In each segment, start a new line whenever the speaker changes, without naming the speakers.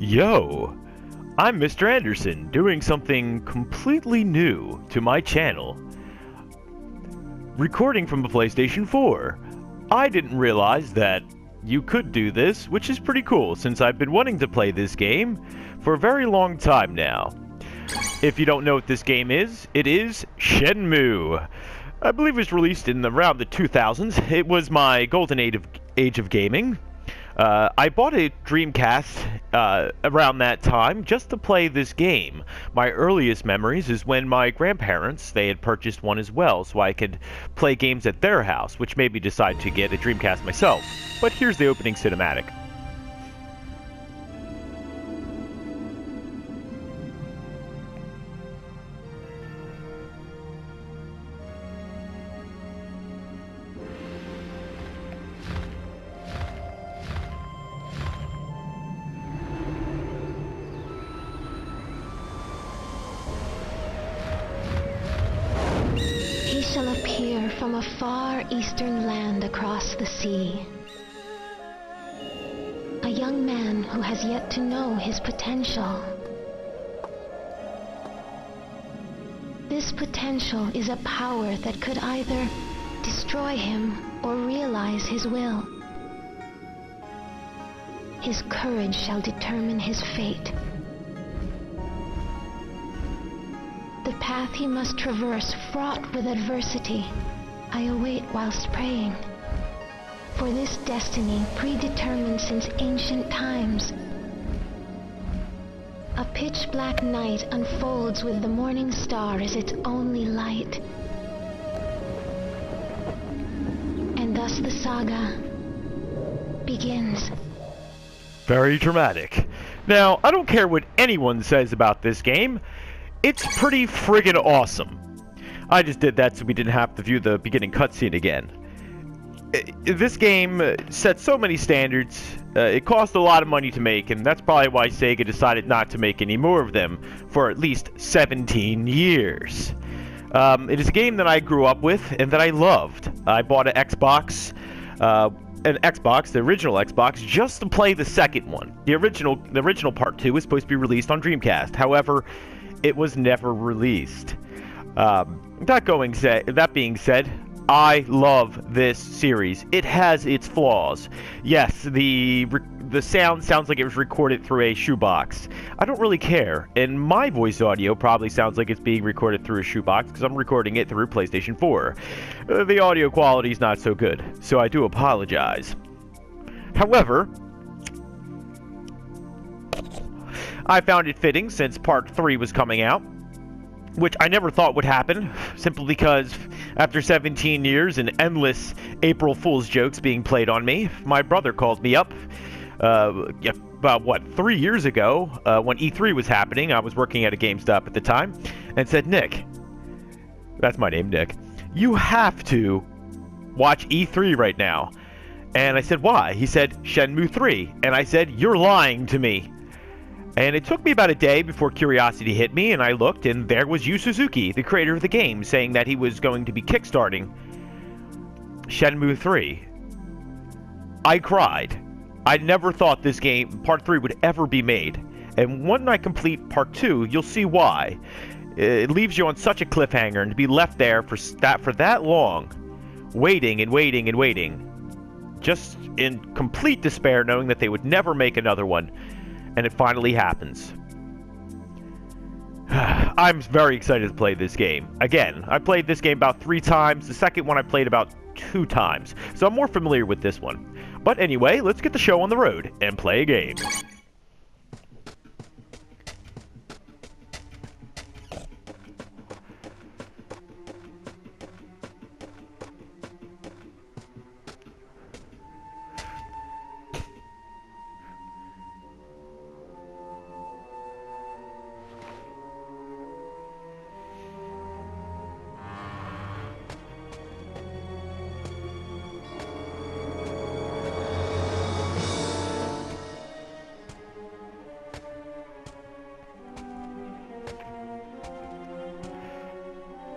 Yo, I'm Mr. Anderson, doing something completely new to my channel. Recording from the PlayStation 4. I didn't realize that you could do this, which is pretty cool since I've been wanting to play this game for a very long time now. If you don't know what this game is, it is Shenmue. I believe it was released in around the 2000s. It was my golden age of gaming. I bought a Dreamcast around that time just to play this game. My earliest memories is when my grandparents, they had purchased one as well, so I could play games at their house, which made me decide to get a Dreamcast myself. But here's the opening cinematic.
He shall appear from a far eastern land across the sea. A young man who has yet to know his potential. This potential is a power that could either destroy him or realize his will. His courage shall determine his fate. The path he must traverse, fraught with adversity, I await whilst praying. For this destiny predetermined since ancient times. A pitch-black night unfolds with the morning star as its only light. And thus the saga begins.
Very dramatic. Now, I don't care what anyone says about this game. It's pretty friggin' awesome. I just did that so we didn't have to view the beginning cutscene again. This game set so many standards. It cost a lot of money to make, and that's probably why Sega decided not to make any more of them for at least 17 years. It is a game that I grew up with and that I loved. I bought an Xbox, the original Xbox, just to play the second one. The original Part 2 was supposed to be released on Dreamcast. However, it was never released. That being said, I love this series. It has its flaws. Yes, the sound sounds like it was recorded through a shoebox. I don't really care, and my voice audio probably sounds like it's being recorded through a shoebox because I'm recording it through PlayStation 4. The audio quality is not so good, so I do apologize. However, I found it fitting since Part 3 was coming out, which I never thought would happen, simply because after 17 years and endless April Fool's jokes being played on me, my brother called me up about, 3 years ago, when E3 was happening. I was working at a GameStop at the time, and said, "Nick," that's my name, Nick, "you have to watch E3 right now." And I said, "Why?" He said, "Shenmue 3. And I said, "You're lying to me." And it took me about a day before curiosity hit me, and I looked, and there was Yu Suzuki, the creator of the game, saying that he was going to be kickstarting Shenmue 3. I cried. I never thought this game, Part 3, would ever be made. And when I complete Part 2, you'll see why. It leaves you on such a cliffhanger, and to be left there for that long, waiting and waiting and waiting, just in complete despair, knowing that they would never make another one. And it finally happens. I'm very excited to play this game. Again, I played this game about 3 times. The second one I played about 2 times. So I'm more familiar with this one. But anyway, let's get the show on the road and play a game.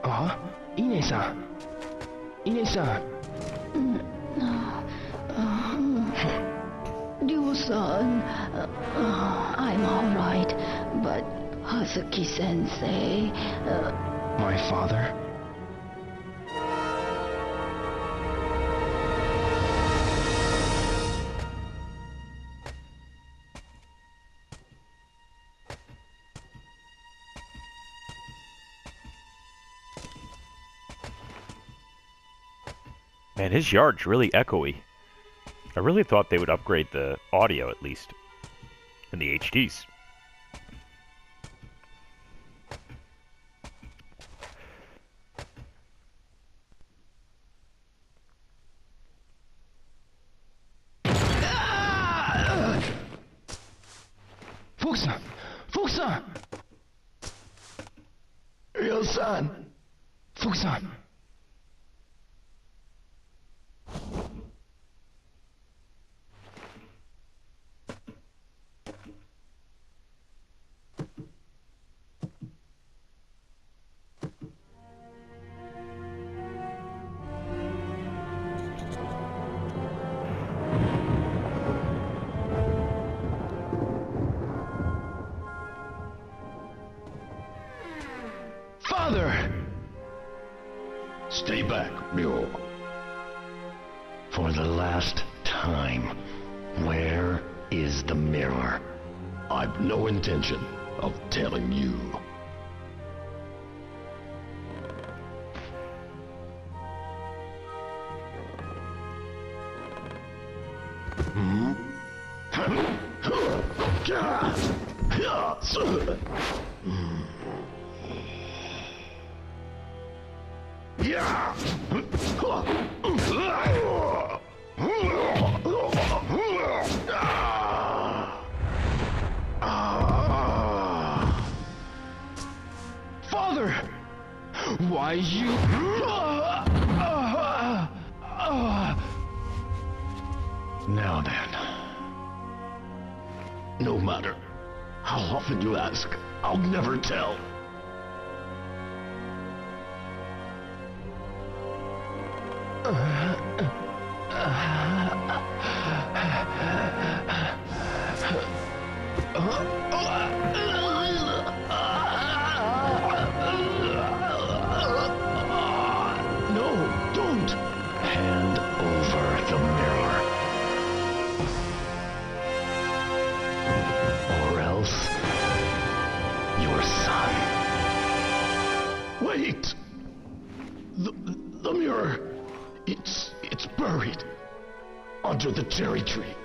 Ah, Ine-san. Ine-san.
Ryu-san, I'm Hazuki-sensei,
My father?
Man, his yard's really echoey. I really thought they would upgrade the audio at least. In the HDs.
Fukusan! Fukusan! Ryo-san! Fukusan! Father!
Stay back, Ryo. For the last time, where is the mirror? I've no intention of telling you.
Father! Why you...
Now then. No matter how often you ask, I'll never tell. No, don't! Hand over the mirror. Or else, your son. Wait! The mirror, it's buried under the cherry tree.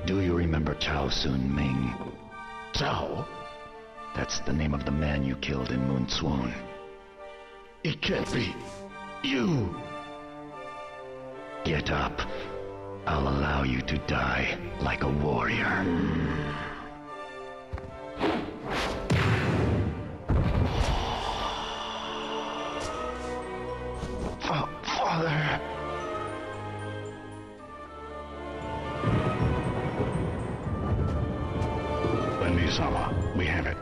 Do you remember Chao Sun Ming? Chao? That's the name of the man you killed in Moon Swan. It can't be. You! Get up. I'll allow you to die like a warrior.
Father...
Wendy-sama, we have it.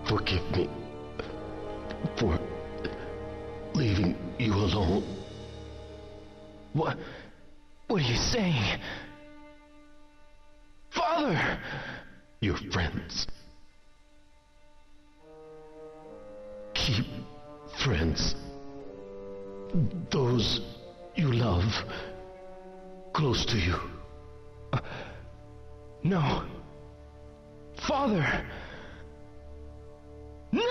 Forgive me for leaving you alone.
What are you saying? Father!
Your friends. Keep friends. Those you love close to you.
No. Father! No!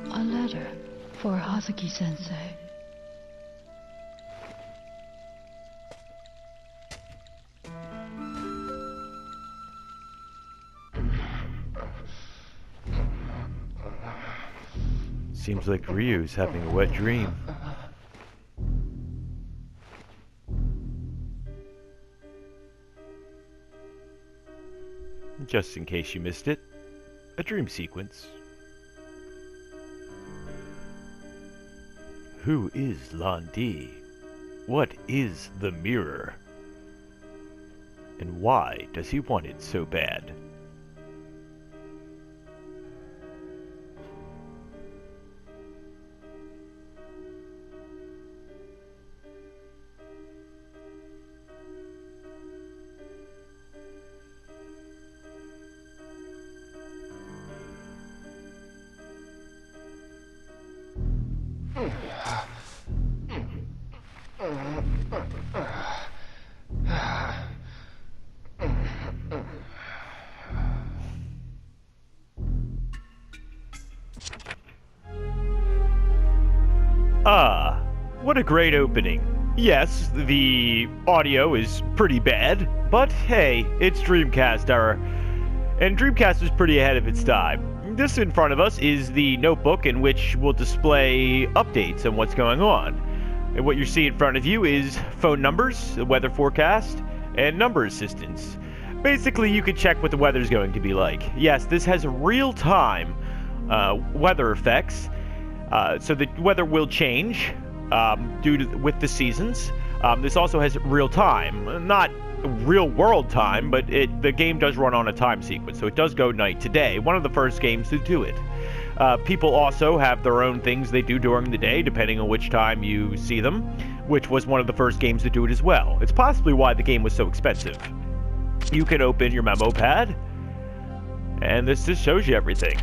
A letter for Hazuki-sensei.
Seems like Ryu's having a wet dream. Just in case you missed it, a dream sequence. Who is Lan-Di? What is the mirror? And why does he want it so bad? Ah, what a great opening. Yes, the audio is pretty bad, but hey, it's Dreamcast era. And Dreamcast was pretty ahead of its time. This in front of us is the notebook in which we'll display updates on what's going on. And what you see in front of you is phone numbers, the weather forecast, and number assistance. Basically, you can check what the weather's going to be like. Yes, this has real-time weather effects. So the weather will change with the seasons. This also has real time, not real world time, but the game does run on a time sequence, so it does go night to day. One of the first games to do it. People also have their own things they do during the day, depending on which time you see them, which was one of the first games to do it as well. It's possibly why the game was so expensive. You can open your memo pad, and this just shows you everything.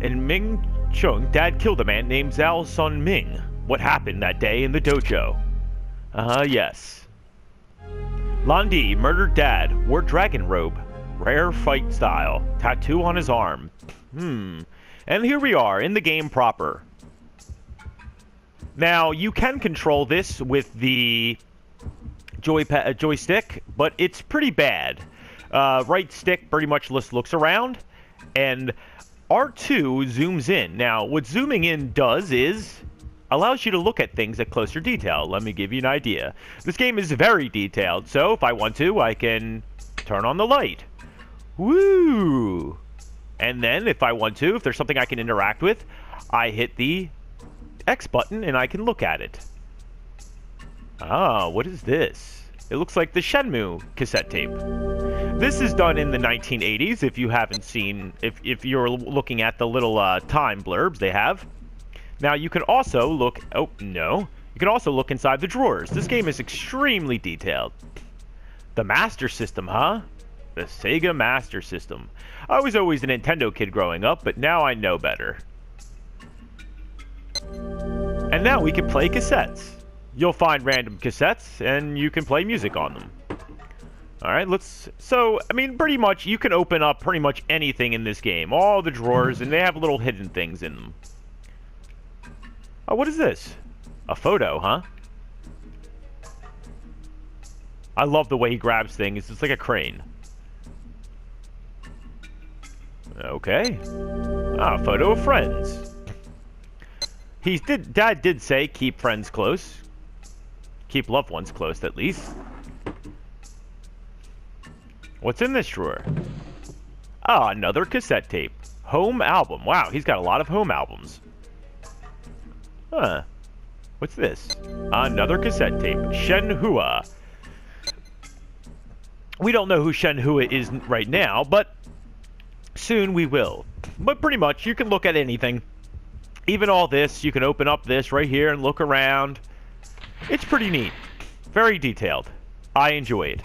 In Ming Chung, Dad killed a man named Zhao Sun Ming. What happened that day in the dojo? Yes. Lan-Di murdered Dad, wore dragon robe, rare fight style, tattoo on his arm. And here we are, in the game proper. Now, you can control this with the joystick, but it's pretty bad. Right stick pretty much just looks around, and R2 zooms in. Now, what zooming in does is allows you to look at things at closer detail. Let me give you an idea. This game is very detailed, so if I want to, I can turn on the light. Woo! And then, if I want to, if there's something I can interact with, I hit the X button and I can look at it. Ah, what is this? It looks like the Shenmue cassette tape. This is done in the 1980s, if you haven't seen, if you're looking at the little time blurbs they have. Now, you can also look, oh, no. You can also look inside the drawers. This game is extremely detailed. The Master System, huh? The Sega Master System. I was always a Nintendo kid growing up, but now I know better. And now we can play cassettes. You'll find random cassettes, and you can play music on them. Alright, so, I mean, pretty much, you can open up pretty much anything in this game. All the drawers, and they have little hidden things in them. Oh, what is this? A photo, huh? I love the way he grabs things. It's like a crane. Okay. Ah, a photo of friends. Dad did say keep friends close. Keep loved ones close, at least. What's in this drawer? Ah, another cassette tape. Home album. Wow, he's got a lot of home albums. Huh. What's this? Another cassette tape. Shenmue. We don't know who Shenmue is right now, but soon we will. But pretty much, you can look at anything. Even all this, you can open up this right here and look around. It's pretty neat. Very detailed. I enjoy it.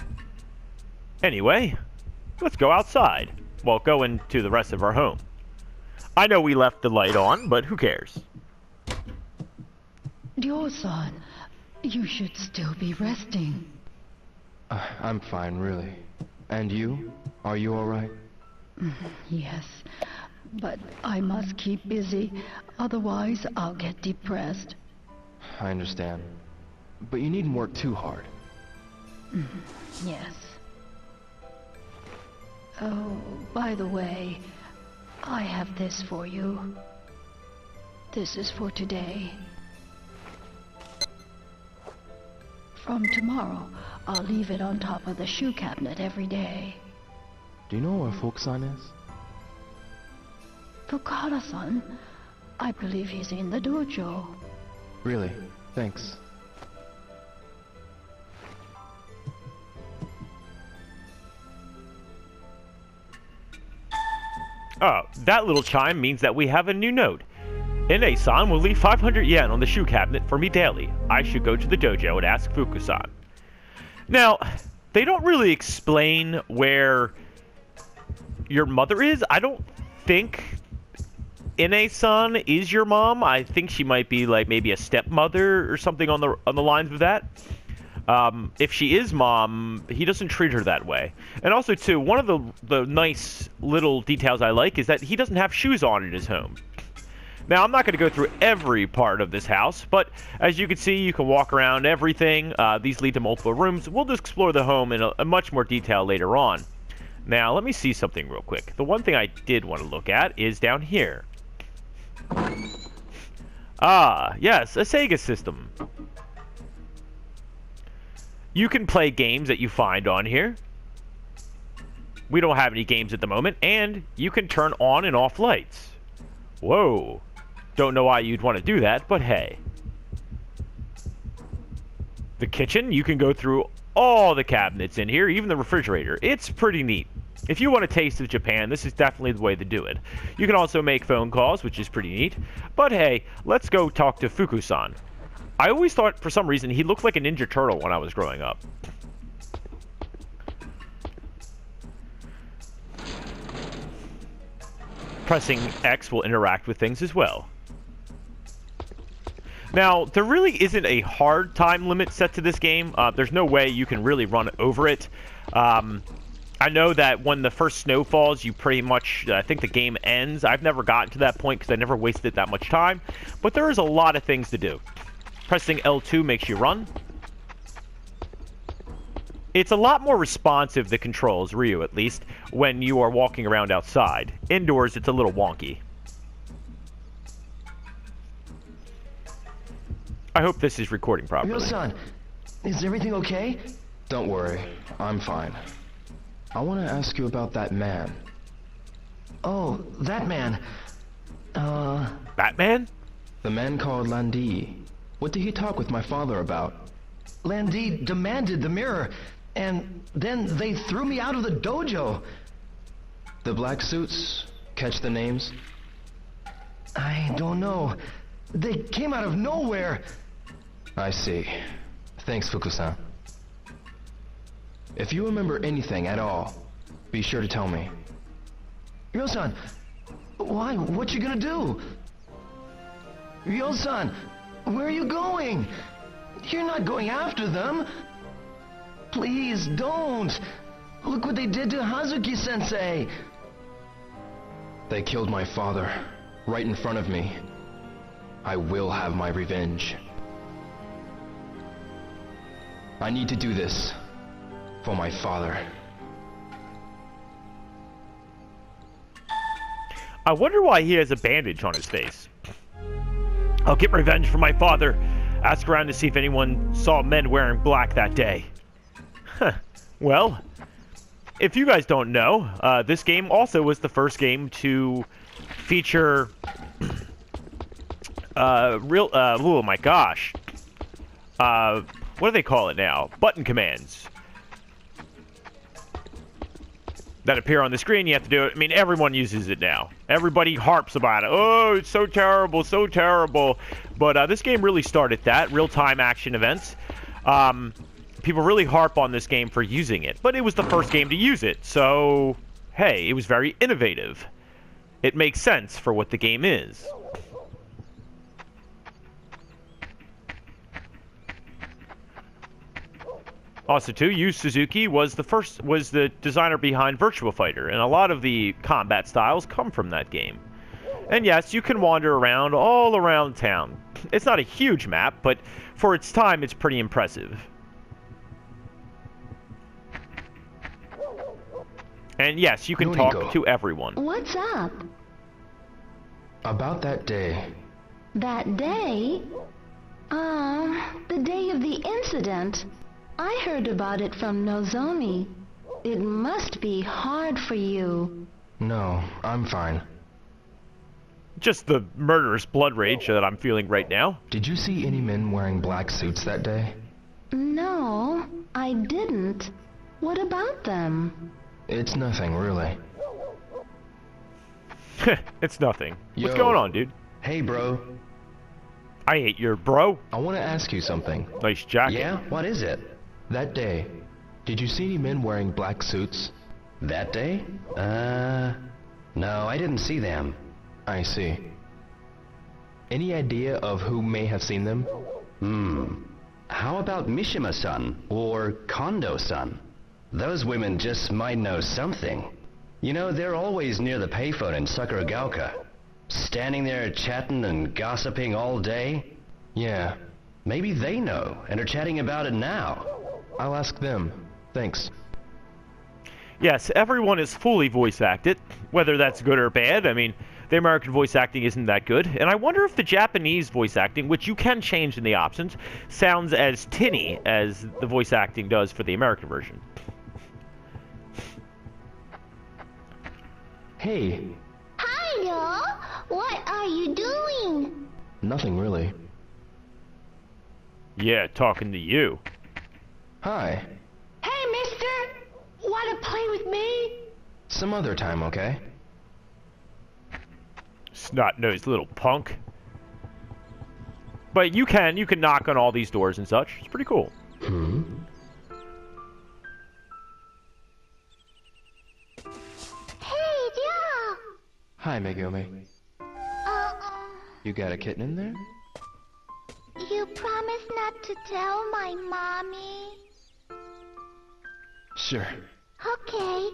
Anyway, let's go outside. Well, go into the rest of our home. I know we left the light on, but who cares?
Ryo-san, you should still be resting.
I'm fine, really. And you? Are you alright?
Yes, but I must keep busy, otherwise I'll get depressed.
I understand. But you needn't work too hard.
Yes. Oh, by the way, I have this for you. This is for today. From tomorrow, I'll leave it on top of the shoe cabinet every day.
Do you know where Fukusan is?
Fukara-san, I believe he's in the dojo.
Really? Thanks.
Oh, that little chime means that we have a new note. Ine-san will leave 500 yen on the shoe cabinet for me daily. I should go to the dojo and ask Fuku-san. Now, they don't really explain where your mother is. I don't think Ine-san is your mom. I think she might be like maybe a stepmother or something on the lines of that. If she is mom, he doesn't treat her that way. And also, too, one of the nice little details I like is that he doesn't have shoes on in his home. Now, I'm not going to go through every part of this house, but as you can see, you can walk around everything. These lead to multiple rooms. We'll just explore the home in a much more detail later on. Now, let me see something real quick. The one thing I did want to look at is down here. Ah, yes, a Sega system. You can play games that you find on here. We don't have any games at the moment, and you can turn on and off lights. Whoa. Don't know why you'd want to do that, but hey. The kitchen, you can go through all the cabinets in here, even the refrigerator. It's pretty neat. If you want a taste of Japan, this is definitely the way to do it. You can also make phone calls, which is pretty neat. But hey, let's go talk to Fuku-san. I always thought, for some reason, he looked like a Ninja Turtle when I was growing up. Pressing X will interact with things as well. Now, there really isn't a hard time limit set to this game. There's no way you can really run over it. I know that when the first snow falls, you pretty much, I think the game ends. I've never gotten to that point because I never wasted that much time. But there is a lot of things to do. Pressing L2 makes you run. It's a lot more responsive, the controls, Ryu at least, when you are walking around outside. Indoors, it's a little wonky. I hope this is recording properly.
Ryo-san, is everything okay? Don't worry, I'm fine. I want to ask you about that man. Oh, that man.
Batman?
The man called Landi. What did he talk with my father about? Landi demanded the mirror, and then they threw me out of the dojo. The black suits, catch the names? I don't know. They came out of nowhere. I see. Thanks, Fuku-san. If you remember anything at all, be sure to tell me. Ryo-san, why? What you gonna do? Ryo-san, where are you going? You're not going after them. Please don't. Look what they did to Hazuki-sensei. They killed my father, right in front of me. I will have my revenge. I need to do this. For my father.
I wonder why he has a bandage on his face. I'll get revenge for my father. Ask around to see if anyone saw men wearing black that day. Huh. Well, if you guys don't know, this game also was the first game to feature oh my gosh. What do they call it now? Button commands that appear on the screen. You have to do it. I mean, everyone uses it now. Everybody harps about it. Oh, it's so terrible, so terrible. But this game really started that. Real-time action events. People really harp on this game for using it. But it was the first game to use it. So, hey, it was very innovative. It makes sense for what the game is. Also, too, Yu Suzuki was the designer behind Virtua Fighter, and a lot of the combat styles come from that game. And yes, you can wander around all around town. It's not a huge map, but for its time, it's pretty impressive. And yes, you can talk to everyone.
What's up?
About that day.
That day? The day of the incident. I heard about it from Nozomi. It must be hard for you.
No, I'm fine.
Just the murderous blood rage that I'm feeling right now.
Did you see any men wearing black suits that day?
No, I didn't. What about them?
It's nothing, really.
It's nothing.
Yo.
What's going on, dude?
Hey, bro.
I hate your bro.
I want to ask you something.
Nice jacket.
Yeah? What is it? That day, did you see any men wearing black suits?
That day? No, I didn't see them.
I see. Any idea of who may have seen them?
How about Mishima-san or Kondo-san? Those women just might know something. You know, they're always near the payphone in Sakuragaoka. Standing there chatting and gossiping all day.
Yeah.
Maybe they know and are chatting about it now.
I'll ask them. Thanks.
Yes, everyone is fully voice acted, whether that's good or bad. I mean, the American voice acting isn't that good, and I wonder if the Japanese voice acting, which you can change in the options, sounds as tinny as the voice acting does for the American version.
Hey.
Hi, what are you doing?
Nothing really.
Yeah, talking to you.
Hi.
Hey, mister! Wanna play with me?
Some other time, okay?
Snot-nosed little punk. But you can knock on all these doors and such. It's pretty cool.
Hey, yeah.
Hi, Megumi. You got a kitten in there?
You promised not to tell my mommy.
Sure.
Okay,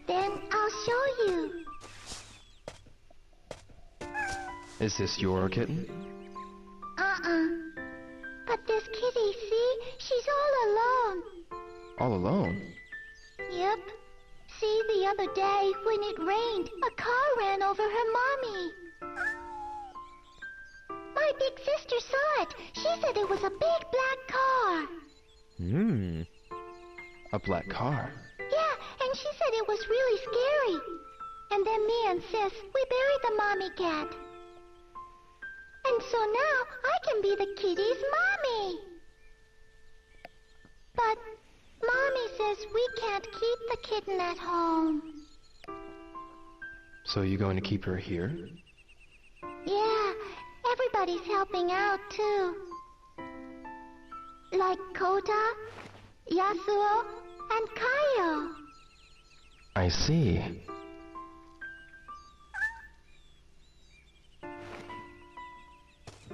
then I'll show you.
Is this your kitten?
But this kitty, see? She's all alone.
All alone?
Yep. See, the other day, when it rained, a car ran over her mommy. My big sister saw it. She said it was a big black car.
A black car?
Yeah, and she said it was really scary. And then me and Sis, we buried the mommy cat. And so now I can be the kitty's mommy. But Mommy says we can't keep the kitten at home.
So you going to keep her here?
Yeah, everybody's helping out too. Like Kota, Yasuo, and Kaio.
I see.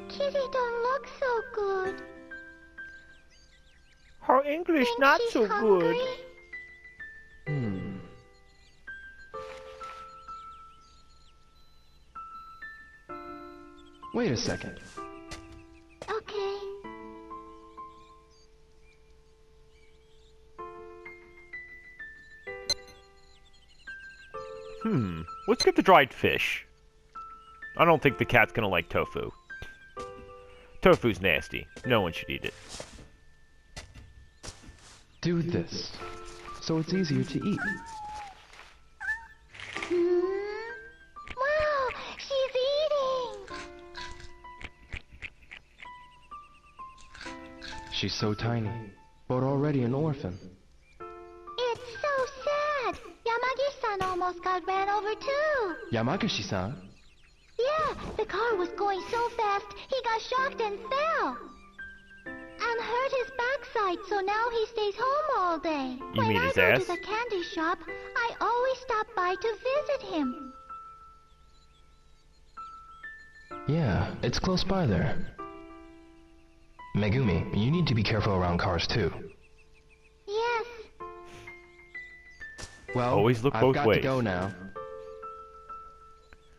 Kitty don't look so good.
Her English
Think
not
she's
so
hungry?
good.
Wait a second.
Okay.
Let's get the dried fish. I don't think the cat's gonna like tofu. Tofu's nasty. No one should eat it.
Do this, so it's easier to eat. She's so tiny, but already an orphan.
It's so sad. Yamagi-san almost got ran over too.
Yamaguchi-san?
Yeah, the car was going so fast, he got shocked and fell. And hurt his backside, so now he stays home all day.
You mean his
When I go
ass?
to the candy shop, I always stop by to visit him.
Yeah, it's close by there. Megumi, you need to be careful around cars too.
Yes.
Well,
Always look
I've
both
got
ways.
to go now.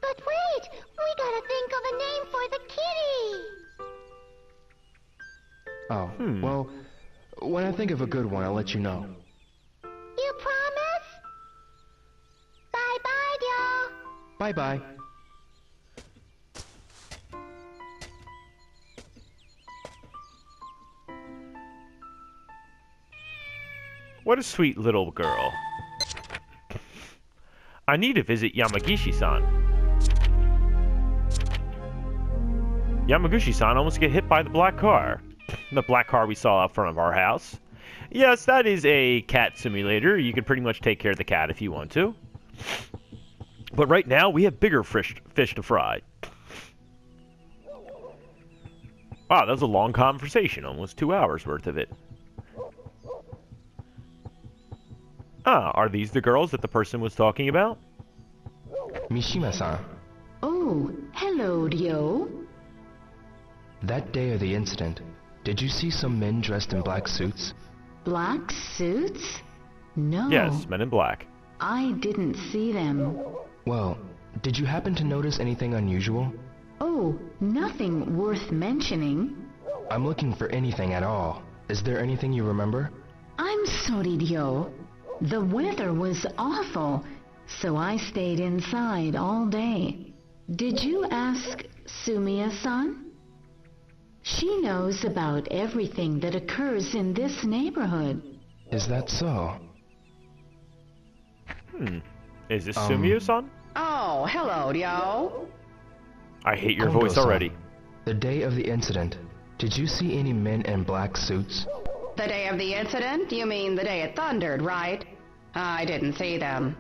But wait, we gotta think of a name for the kitty.
Oh, well, when I think of a good one, I'll let you know.
You promise? Bye-bye, y'all.
Bye-bye.
What a sweet little girl. I need to visit Yamagishi-san. Yamaguchi-san almost get hit by the black car. The black car we saw out front of our house. Yes, that is a cat simulator. You can pretty much take care of the cat if you want to. But right now, we have bigger fish to fry. Wow, that was a long conversation. Almost 2 hours worth of it. Ah, are these the girls that the person was talking about?
Mishima-san,
Oh, hello, Ryo.
that day of the incident, did you see some men dressed in black suits?
Black suits? No.
Yes, men in black.
I didn't see them.
Well, did you happen to notice anything unusual?
Oh, nothing worth mentioning.
I'm looking for anything at all. Is there anything you remember?
I'm sorry, Ryo. The weather was awful, so I stayed inside all day. Did you ask Sumiya-san? She knows about everything that occurs in this neighborhood.
Is that so?
Is this Sumiyo-san?
Oh, hello, Ryo.
I hate your voice
Kondo-san,
already.
The day of the incident, did you see any men in black suits?
The day of the incident? You mean the day it thundered, right? I didn't see them.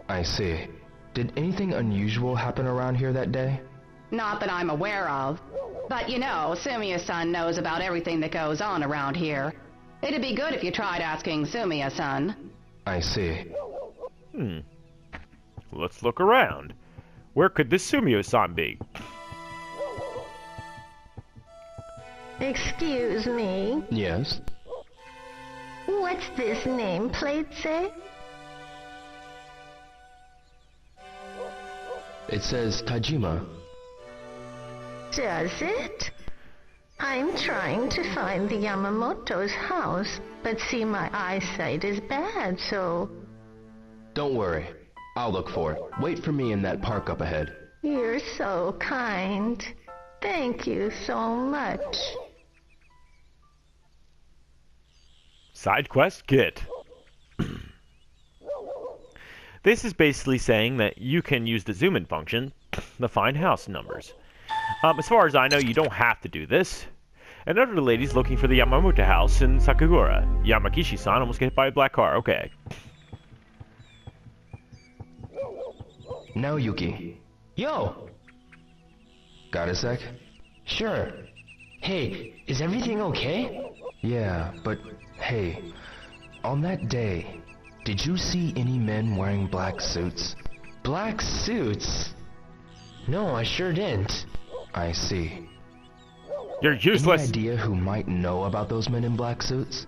I see. Did anything unusual happen around here that day?
Not that I'm aware of. But you know, Sumiya-san knows about everything that goes on around here. It'd be good if you tried asking Sumiya-san.
I see.
Let's look around. Where could this Sumiyo-san be?
Excuse me.
Yes?
What's this nameplate say?
It says Tajima.
Does it? I'm trying to find the Yamamoto's house, but see, my eyesight is bad, so...
Don't worry. I'll look for it. Wait for me in that park up ahead.
You're so kind. Thank you so much.
Side quest get. This is basically saying that you can use the zoom in function to find house numbers. As far as I know, you don't have to do this. Another lady's looking for the Yamamoto house in Sakagura. Yamagishi-san almost got hit by a black car. Okay.
Now, Yuki.
Yo!
Got a sec?
Sure. Hey, is everything okay?
Yeah, but hey, on that day, did you see any men wearing black suits?
Black suits? No, I sure didn't.
I see.
You're
Any
useless.
idea who might know about those men in black suits?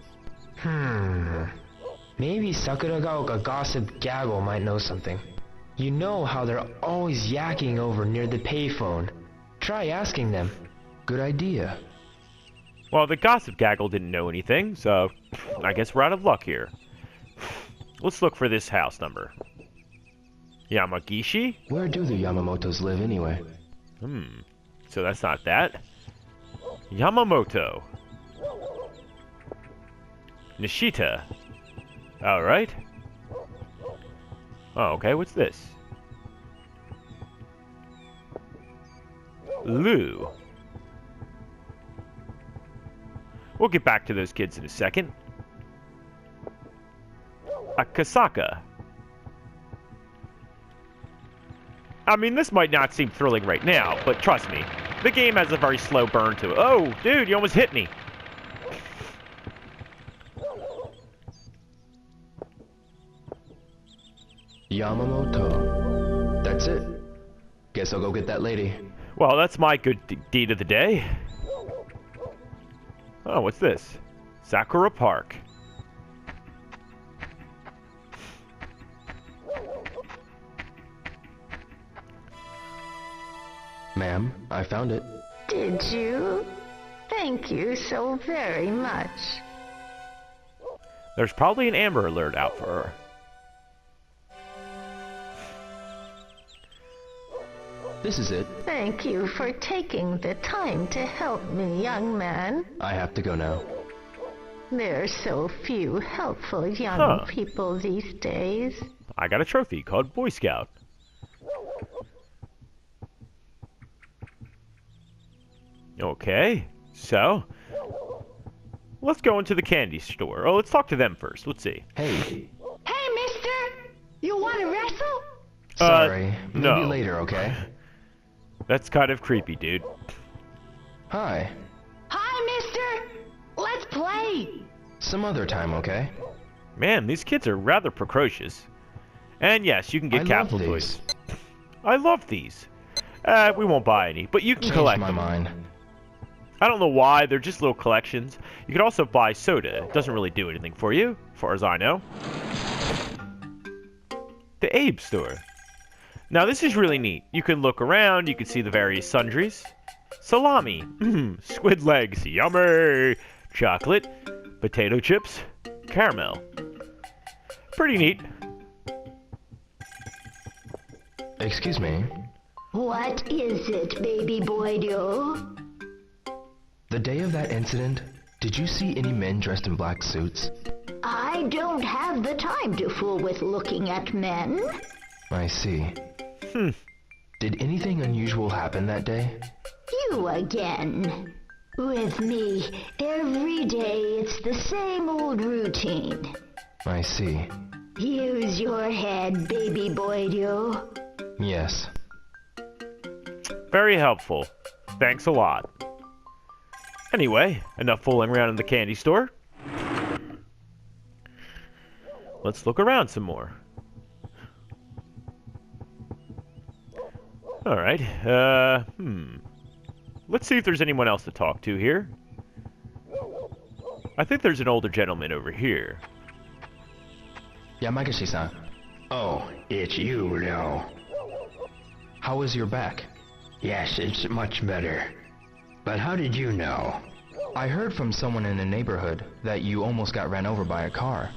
Maybe Sakuragaoka Gossip Gaggle might know something. You know how they're always yakking over near the payphone. Try asking them.
Good idea.
Well, the gossip gaggle didn't know anything, so I guess we're out of luck here. Let's look for this house number. Yamagishi?
Where do the Yamamotos live anyway?
So that's not that. Yamamoto. Nishita. Alright. Oh, okay, what's this? Lu. We'll get back to those kids in a second. Akasaka. I mean, this might not seem thrilling right now, but trust me, the game has a very slow burn to it. Oh, dude, you almost hit me.
Yamamoto. That's it. Guess I'll go get that lady.
Well, that's my good deed of the day. Oh, what's this? Sakura Park.
Ma'am, I found it.
Did you? Thank you so very much.
There's probably an Amber Alert out for her.
This is it.
Thank you for taking the time to help me, young man.
I have to go now.
There are so few helpful young people these days.
I got a trophy called Boy Scout. Okay, so let's go into the candy store. Oh, let's talk to them first. Let's see.
Hey.
Hey, mister! You want to wrestle?
Sorry. Maybe
no.
later, okay?
That's kind of creepy, dude.
Hi.
Hi, mister! Let's play!
Some other time, okay?
Man, these kids are rather precocious. And yes, you can get capsule toys. I love these. We won't buy any, but you can collect them.
Changed my mind.
I don't know why, they're just little collections. You can also buy soda. It doesn't really do anything for you, as far as I know. The Abe store. Now this is really neat. You can look around, you can see the various sundries. Salami, squid legs, yummy! Chocolate, potato chips, caramel. Pretty neat.
Excuse me.
What is it, baby boy do?
The day of that incident, did you see any men dressed in black suits?
I don't have the time to fool with looking at men.
I see. Did anything unusual happen that day?
You again. With me, every day it's the same old routine.
I see.
Use your head, baby boy do.
Yes.
Very helpful. Thanks a lot. Anyway, enough fooling around in the candy store. Let's look around some more. Alright, let's see if there's anyone else to talk to here. I think there's an older gentleman over here.
Yamaguchi-san,
Oh, it's you, Ryo.
how is your back?
Yes, it's much better. But how did you know?
I heard from someone in the neighborhood that you almost got ran over by a car.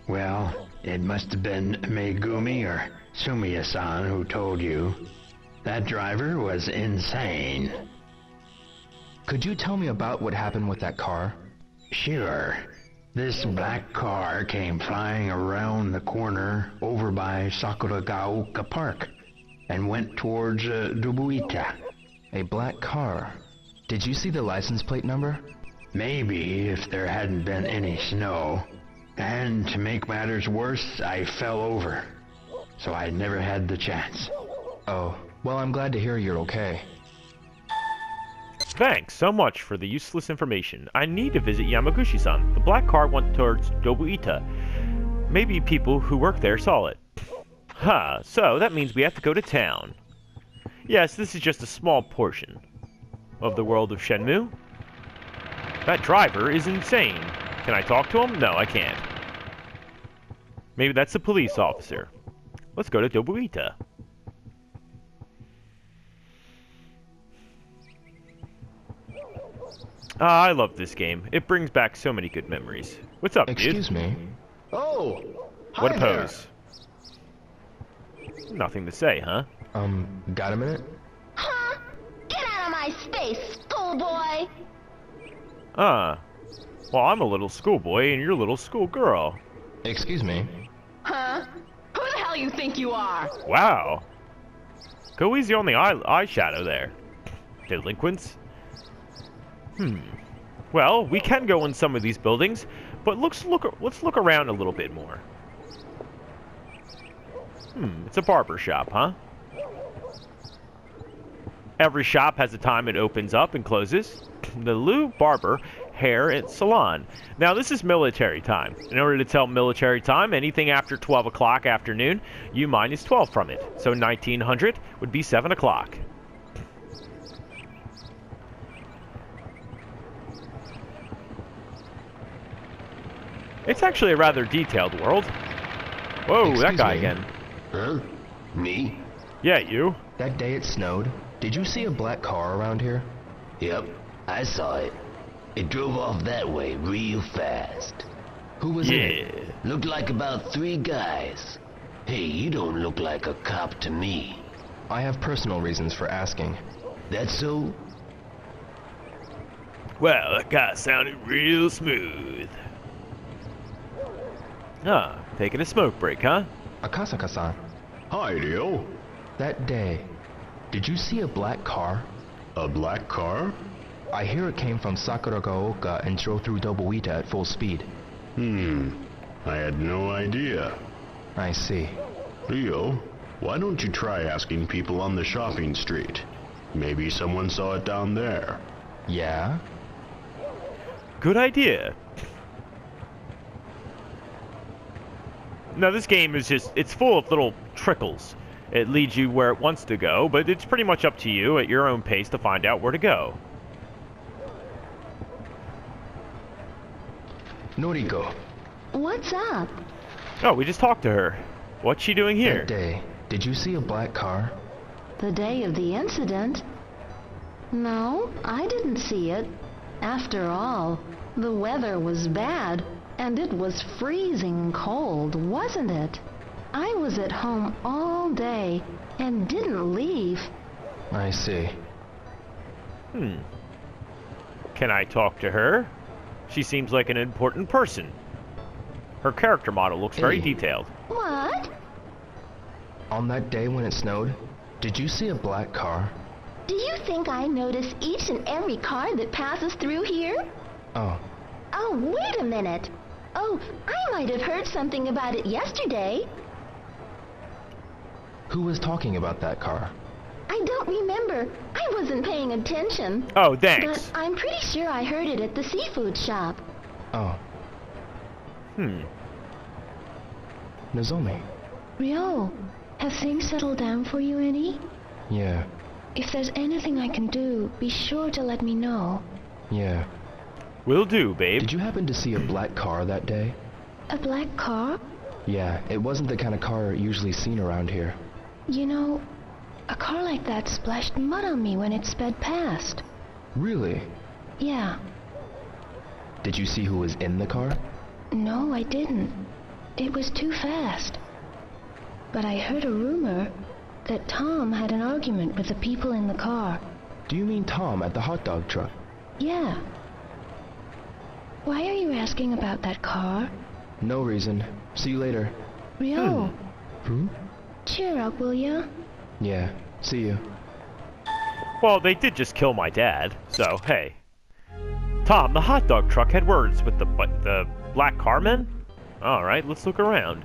Well, it must have been Megumi or Sumiya-san who told you. That driver was insane.
Could you tell me about what happened with that car?
Sure. This black car came flying around the corner over by Sakuragaoka Park and went towards Dubuita.
A black car. Did you see the license plate number?
Maybe if there hadn't been any snow. And to make matters worse, I fell over. So I never had the chance.
Oh, well, I'm glad to hear you're okay.
Thanks so much for the useless information. I need to visit Yamaguchi-san. The black car went towards Dobuita. Maybe people who work there saw it. So that means we have to go to town. Yes, this is just a small portion of the world of Shenmue. That driver is insane. Can I talk to him? No, I can't. Maybe that's the police officer. Let's go to Dobuita. I love this game. It brings back so many good memories. What's up, dude?
Excuse me.
Oh!
What a pose. Nothing to say, huh?
Got a minute?
Huh? Get out of my space, schoolboy!
Well, I'm a little schoolboy and you're a little schoolgirl.
Excuse me.
Huh? Who the hell you think you are?
Wow. Go easy on the eyeshadow there. Delinquents. Well, we can go in some of these buildings, but let's look around a little bit more. It's a barber shop, huh? Every shop has a time it opens up and closes. The Lou Barber Hair and Salon. Now, this is military time. In order to tell military time, anything after 12 o'clock afternoon, you minus 12 from it. So 1900 would be 7 o'clock. It's actually a rather detailed world. Whoa, that guy again.
Huh? Me?
Yeah, you.
That day it snowed. Did you see a black car around here?
Yep, I saw it. It drove off that way real fast.
Who was in it?
Looked like about 3 guys. Hey, you don't look like a cop to me.
I have personal reasons for asking.
That so?
Well, that guy sounded real smooth. Ah, taking a smoke break, huh?
Akasaka-san,
Hi, Leo.
that day, did you see a black car?
A black car?
I hear it came from Sakuragaoka and drove through Double Ita at full speed.
I had no idea.
I see.
Leo, why don't you try asking people on the shopping street? Maybe someone saw it down there.
Yeah?
Good idea. Now, this game is it's full of little trickles. It leads you where it wants to go, but it's pretty much up to you at your own pace to find out where to go.
Noriko,
What's up?
Oh, we just talked to her. What's she doing here?
that day, did you see a black car?
The day of the incident? No, I didn't see it. After all, the weather was bad, and it was freezing cold, wasn't it? I was at home all day and didn't leave.
I see.
Can I talk to her? She seems like an important person. Her character model looks very
Hey.
detailed.
What?
On that day when it snowed, did you see a black car?
Do you think I notice each and every car that passes through here?
Oh,
Oh, wait a minute. Oh, I might have heard something about it yesterday.
who was talking about that car?
I don't remember. I wasn't paying attention.
Oh, thanks.
But I'm pretty sure I heard it at the seafood shop.
Oh, Nozomi.
Ryo, have things settled down for you any?
Yeah,
If there's anything I can do, be sure to let me know.
yeah.
Will do, babe.
Did you happen to see a black car that day?
A black car?
Yeah, it wasn't the kind of car usually seen around here.
You know, a car like that splashed mud on me when it sped past.
Really?
Yeah.
Did you see who was in the car?
No, I didn't. It was too fast. But I heard a rumor that Tom had an argument with the people in the car.
Do you mean Tom at the hot dog truck?
Yeah. Why are you asking about that car?
No reason. See you later.
Ryo,
Hmm?
cheer up, will ya?
Yeah, see you.
Well, they did just kill my dad, so hey. Tom, the hot dog truck had words with the black carmen? Alright, let's look around.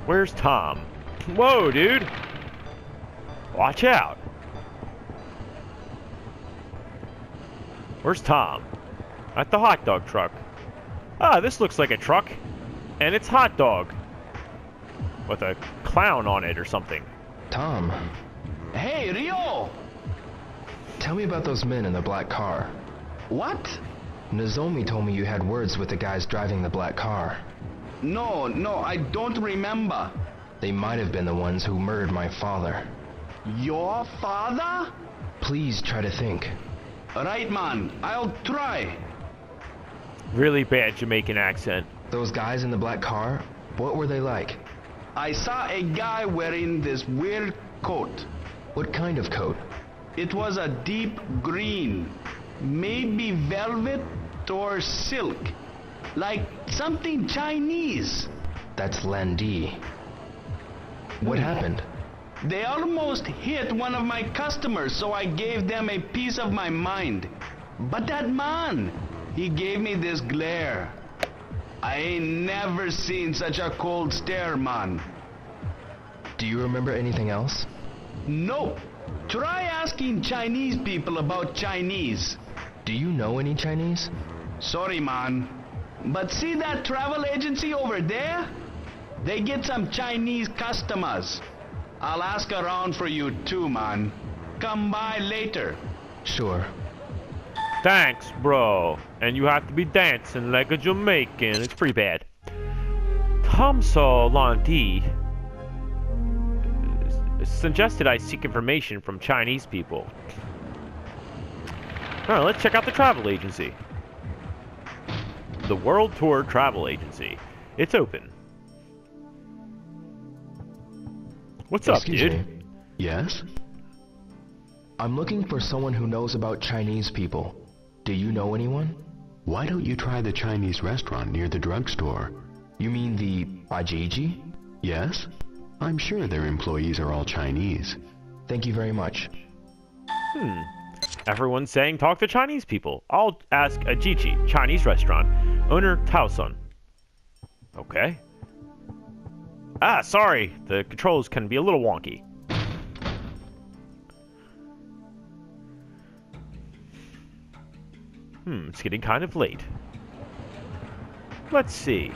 Where's Tom? Whoa, dude! Watch out! Where's Tom? At the hot dog truck. Ah, this looks like a truck. And it's hot dog. With a clown on it or something.
Tom,
Hey, Rio!
tell me about those men in the black car.
What?
Nozomi told me you had words with the guys driving the black car.
No, I don't remember.
They might have been the ones who murdered my father.
Your father?
Please try to think.
Right, man. I'll try.
Really bad Jamaican accent.
Those guys in the black car, what were they like?
I saw a guy wearing this weird coat.
What kind of coat?
It was a deep green. Maybe velvet or silk. Like something Chinese.
That's Landi. What happened?
They almost hit one of my customers, so I gave them a piece of my mind.
But that man, he gave me this glare. I ain't never seen such a cold stare, man.
Do you remember anything else?
Nope. Try asking Chinese people about Chinese.
Do you know any Chinese?
Sorry, man. But see that travel agency over there? They get some Chinese customers. I'll ask around for you too, man. Come by later.
Sure.
Thanks, bro. And you have to be dancing like a Jamaican. It's pretty bad. Tom saw Landi suggested I seek information from Chinese people. Alright, let's check out the travel agency. The World Tour Travel Agency. It's open. What's up,
Excuse
dude?
me.
Yes?
I'm looking for someone who knows about Chinese people. Do you know anyone?
Why don't you try the Chinese restaurant near the drugstore?
You mean the Bajiji?
Yes? I'm sure their employees are all Chinese.
Thank you very much.
Everyone's saying talk to Chinese people. I'll ask Ajichi, Chinese restaurant. Owner Taosun. Okay. Ah, sorry. The controls can be a little wonky. It's getting kind of late. Let's see.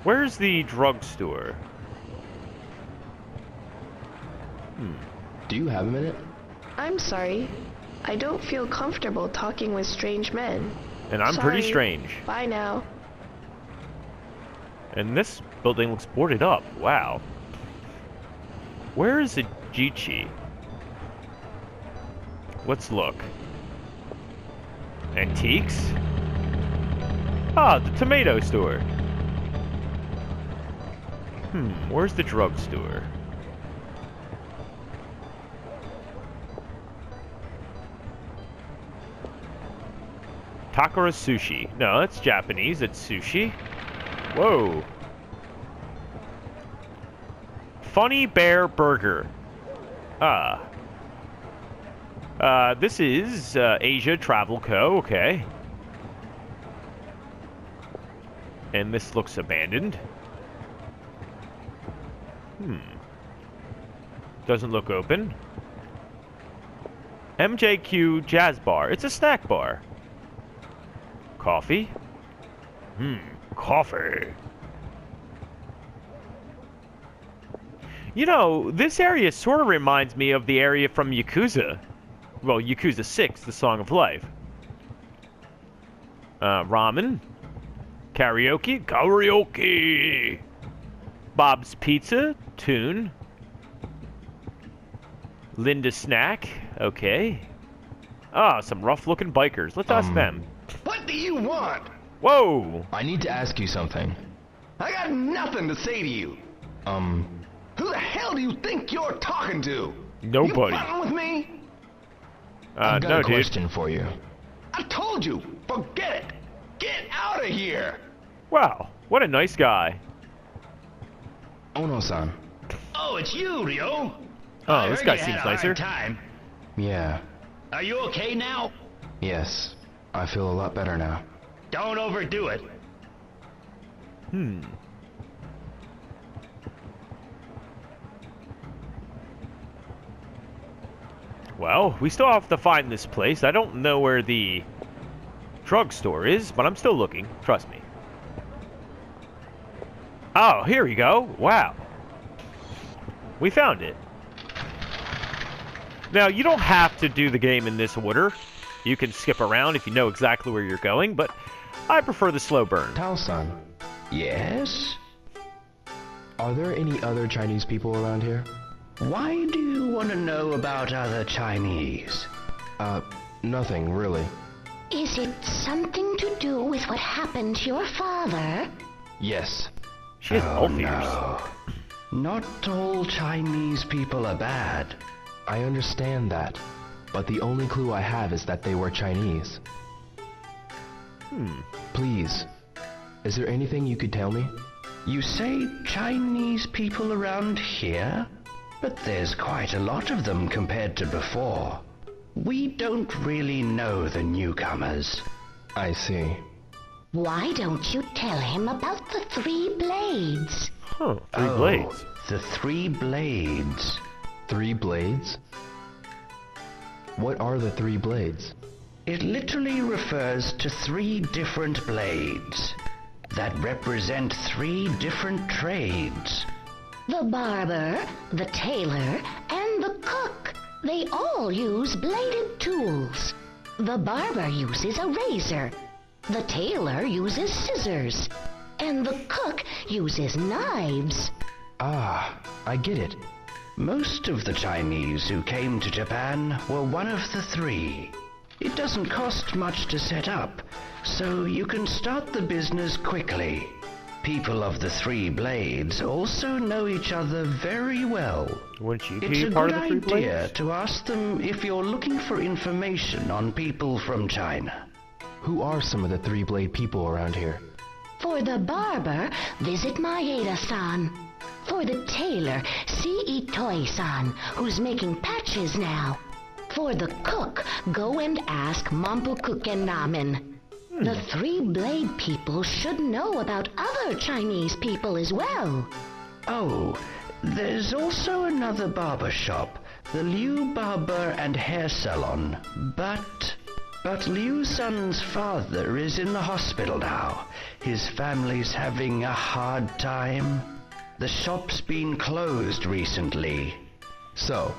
Where's the drugstore?
Do you have a minute?
I'm sorry. I don't feel comfortable talking with strange men.
And I'm pretty strange.
Bye now.
And this building looks boarded up. Wow. Where is Ajichi? Let's look. Antiques? Ah, the tomato store. Where's the drugstore? Takara Sushi. No, that's Japanese. It's sushi. Whoa. Funny Bear Burger. This is Asia Travel Co. Okay. And this looks abandoned. Doesn't look open. MJQ Jazz Bar. It's a snack bar. Coffee? Coffee. You know, this area sort of reminds me of the area from Yakuza. Well, Yakuza 6, The Song of Life. Ramen. Karaoke. Karaoke! Bob's Pizza. Tune. Linda Snack. Okay. Ah, some rough-looking bikers. Let's ask them.
What do you want?
Whoa!
I need to ask you something.
I got nothing to say to you.
Who the hell do you think you're talking to?
Nobody.
You fucking with me?
I've
got
no,
a question for you.
I told you, forget it. Get out of here.
Wow, what a nice guy.
Ono-san.
Oh, it's you, Ryo.
Oh, this guy seems nicer.
Time.
Yeah.
Are you okay now?
Yes. I feel a lot better now.
Don't overdo it.
Well, we still have to find this place. I don't know where the drugstore is, but I'm still looking. Trust me. Oh, here we go. Wow. We found it. Now, you don't have to do the game in this order. You can skip around if you know exactly where you're going, but I prefer the slow burn.
Tao-san,
Yes?
are there any other Chinese people around here?
Why do you want to know about other Chinese?
Nothing, really.
Is it something to do with what happened to your father?
Yes.
She has elf ears.
No. Not all Chinese people are bad.
I understand that, but the only clue I have is that they were Chinese. Please, is there anything you could tell me?
You say Chinese people around here? But there's quite a lot of them compared to before.
We don't really know the newcomers.
I see.
Why don't you tell him about the 3 blades?
Huh, 3 blades.
The 3 blades.
3 blades? What are the 3 blades?
It literally refers to 3 different blades that represent 3 different trades.
The barber, the tailor, and the cook. They all use bladed tools. The barber uses a razor. The tailor uses scissors. And the cook uses knives.
Ah, I get it.
Most of the Chinese who came to Japan were one of the 3. It doesn't cost much to set up, so you can start the business quickly. People of the 3 blades also know each other very well.
Wouldn't you
It's
be
a
part
good
of the 3
idea
blades?
to ask them if you're looking for information on people from China.
Who are some of the 3 blade people around here?
For the barber, visit Maeda-san. For the tailor, see Itoi-san, who's making patches now. For the cook, go and ask Mampukuken Ramen. The 3 blade people should know about other Chinese people as well.
Oh, there's also another barber shop, the Liu Barber and Hair Salon. But Liu-san's father is in the hospital now. His family's having a hard time. The shop's been closed recently.
So,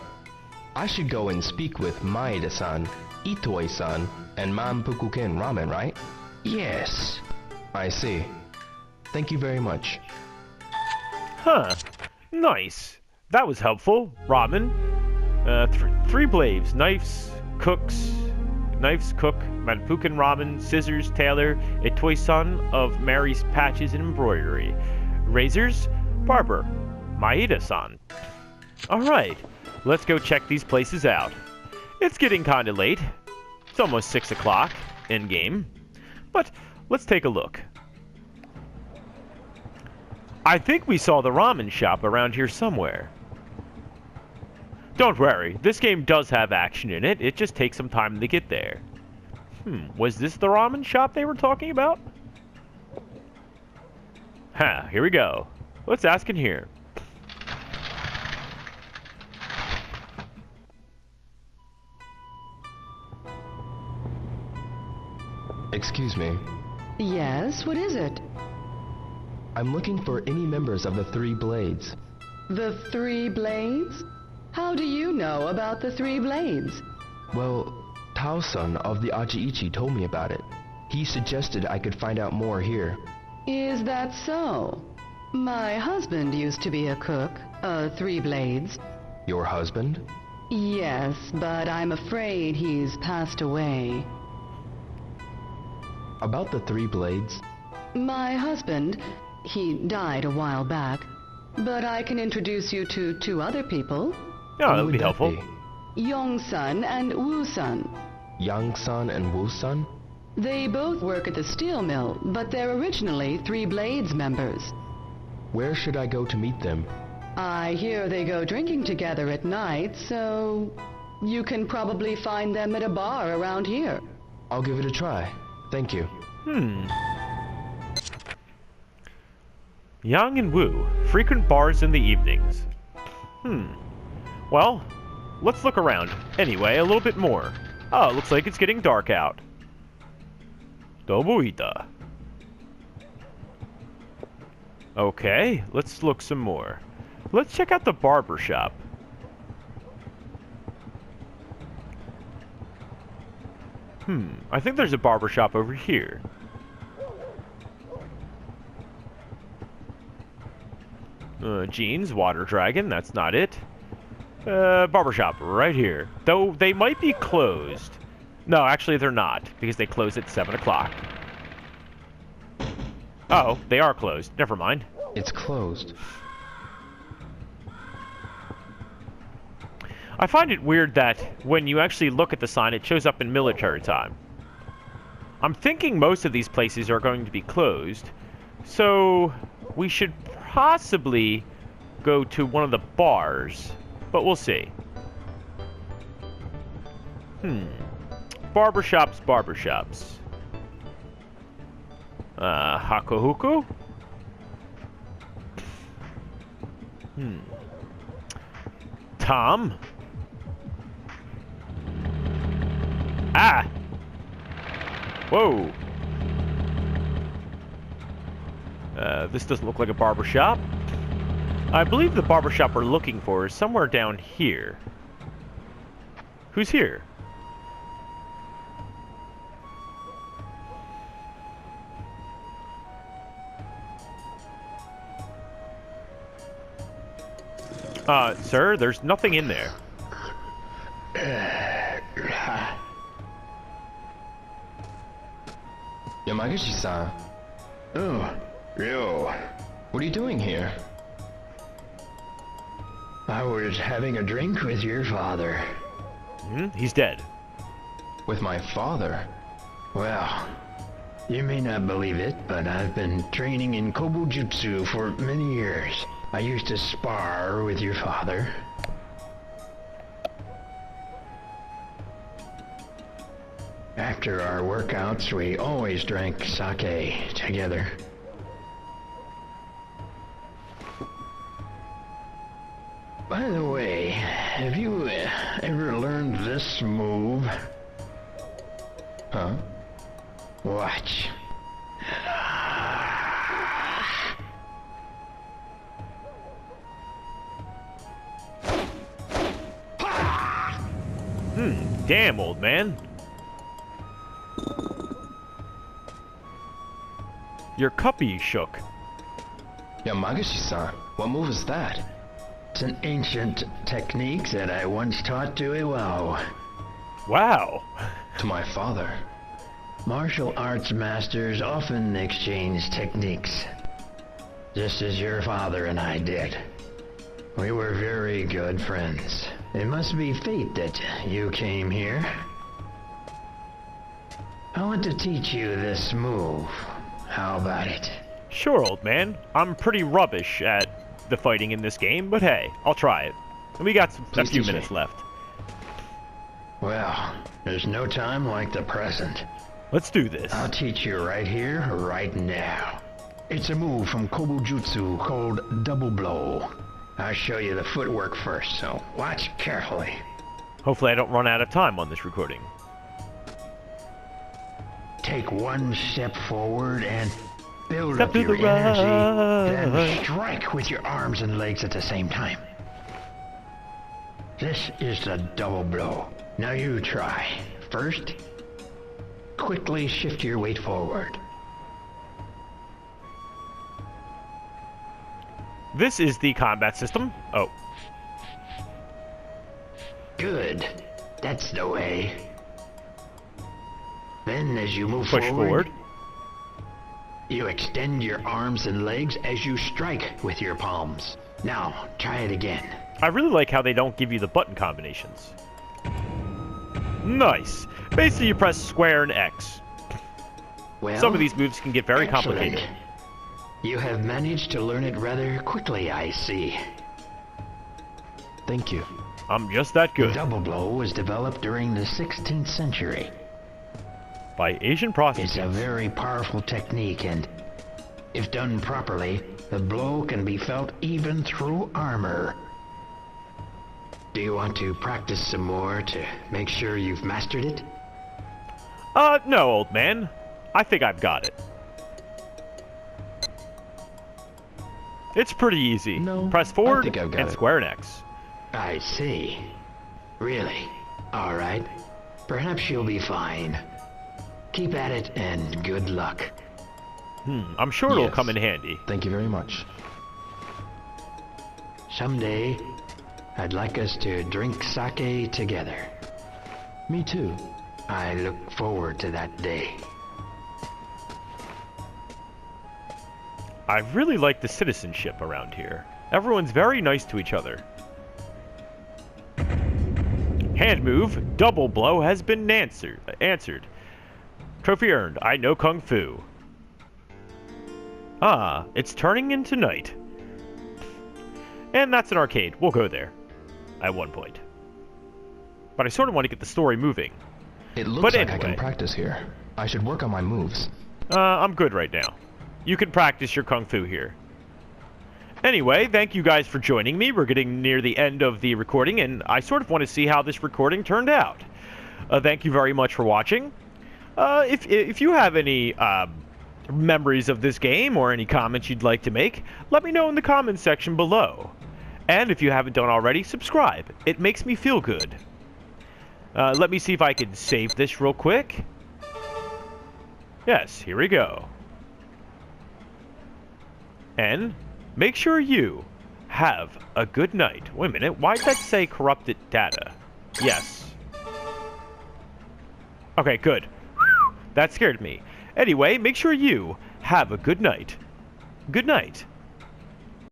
I should go and speak with Maeda-san, Itoi-san, and Mampukuken Ramen, right?
Yes.
I see. Thank you very much.
Huh. Nice. That was helpful. Ramen. 3 blades. Knives, cook, Mampuken Ramen, scissors, tailor, a toy-son of Mary's patches and embroidery. Razors, barber, Maeda-san. Alright, let's go check these places out. It's getting kinda late. It's almost 6 o'clock, in-game. But let's take a look. I think we saw the ramen shop around here somewhere. Don't worry, this game does have action in it. It just takes some time to get there. Was this the ramen shop they were talking about? Here we go. Let's ask in here.
Excuse me.
Yes, what is it?
I'm looking for any members of the 3 blades.
The 3 blades? How do you know about the 3 blades?
Well, Tao-san of the Ajiichi told me about it. He suggested I could find out more here.
Is that so? My husband used to be a cook, 3 blades.
Your husband?
Yes, but I'm afraid he's passed away.
About the 3 blades?
My husband, he died a while back, but I can introduce you to 2 other people.
Yeah, that would be helpful.
Yong-san and Wu-san.
Yang-san and Wu-san?
They both work at the steel mill, but they're originally 3 blades members.
Where should I go to meet them?
I hear they go drinking together at night, so you can probably find them at a bar around here.
I'll give it a try. Thank you.
Yang and Wu frequent bars in the evenings. Well, let's look around. Anyway, a little bit more. Oh, it looks like it's getting dark out. Dobuita. Okay, let's look some more. Let's check out the barber shop. I think there's a barber shop over here. Jeans, Water Dragon, that's not it. Barbershop, right here. Though they might be closed. No, actually they're not, because they close at 7 o'clock. Oh, they are closed. Never mind.
It's closed.
I find it weird that when you actually look at the sign, it shows up in military time. I'm thinking most of these places are going to be closed, so we should possibly go to one of the bars, but we'll see. Barbershops, barbershops. Hakuhuku? Tom? Ah! Whoa! This doesn't look like a barbershop. I believe the barbershop we're looking for is somewhere down here. Who's here? Sir, there's nothing in there.
Yamaguchi-san,
Oh, Ryo.
what are you doing here?
I was having a drink with your father.
He's dead.
With my father?
Well, you may not believe it, but I've been training in Kobujutsu for many years. I used to spar with your father. After our workouts, we always drank sake together. By the way, have you ever learned this move?
Huh?
Watch.
Damn, old man. Your cuppy shook.
Yamaguchi-san, what move is that?
It's an ancient technique that I once taught to Iwao.
Wow.
To my father.
Martial arts masters often exchange techniques, just as your father and I did. We were very good friends. It must be fate that you came here. I want to teach you this move. How about it?
Sure, old man. I'm pretty rubbish at the fighting in this game, but hey, I'll try it. And we got a few minutes left.
Well, there's no time like the present.
Let's do this.
I'll teach you right here, right now. It's a move from Kobujutsu called Double Blow. I'll show you the footwork first, so watch carefully.
Hopefully I don't run out of time on this recording.
Take one step forward and build
Step
up
to
your
the
energy,
right.
then strike with your arms and legs at the same time. This is the double blow. Now you try. First, quickly shift your weight forward.
This is the combat system. Oh.
Good. That's the way. Then as you move
Push forward.
you extend your arms and legs as you strike with your palms. Now, try it again.
I really like how they don't give you the button combinations. Nice. Basically, you press square and X.
Well,
Some of these moves can get very
excellent.
complicated.
You have managed to learn it rather quickly, I see.
Thank you.
I'm just that good.
Double blow was developed during the 16th century.
By Asian
It's
prostitutes.
a very powerful technique, and if done properly, the blow can be felt even through armor. Do you want to practice some more to make sure you've mastered it?
No, old man. I think I've got it. It's pretty easy.
No,
Press
I
forward
think I've got
and
it.
square and X.
I see. Really? All right. Perhaps you'll be fine. Keep at it, and good luck.
I'm sure it'll
Yes.
come in handy.
Thank you very much.
Someday, I'd like us to drink sake together.
Me too.
I look forward to that day.
I really like the citizenship around here. Everyone's very nice to each other. Hand move, double blow has been answered. Trophy earned, I know Kung Fu. Ah, it's turning into night. And that's an arcade. We'll go there. At one point. But I sort of want to get the story moving.
It looks
But
like I
anyway.
can practice here. I should work on my moves.
I'm good right now. You can practice your kung fu here. Anyway, thank you guys for joining me. We're getting near the end of the recording, and I sort of want to see how this recording turned out. Thank you very much for watching. If you have any memories of this game or any comments you'd like to make, let me know in the comments section below. And if you haven't done already, subscribe. It makes me feel good. Let me see if I can save this real quick. Yes, here we go. And make sure you have a good night. Wait a minute, why did that say corrupted data? Yes. Okay, good. That scared me. Anyway, make sure you have a good night. Good night.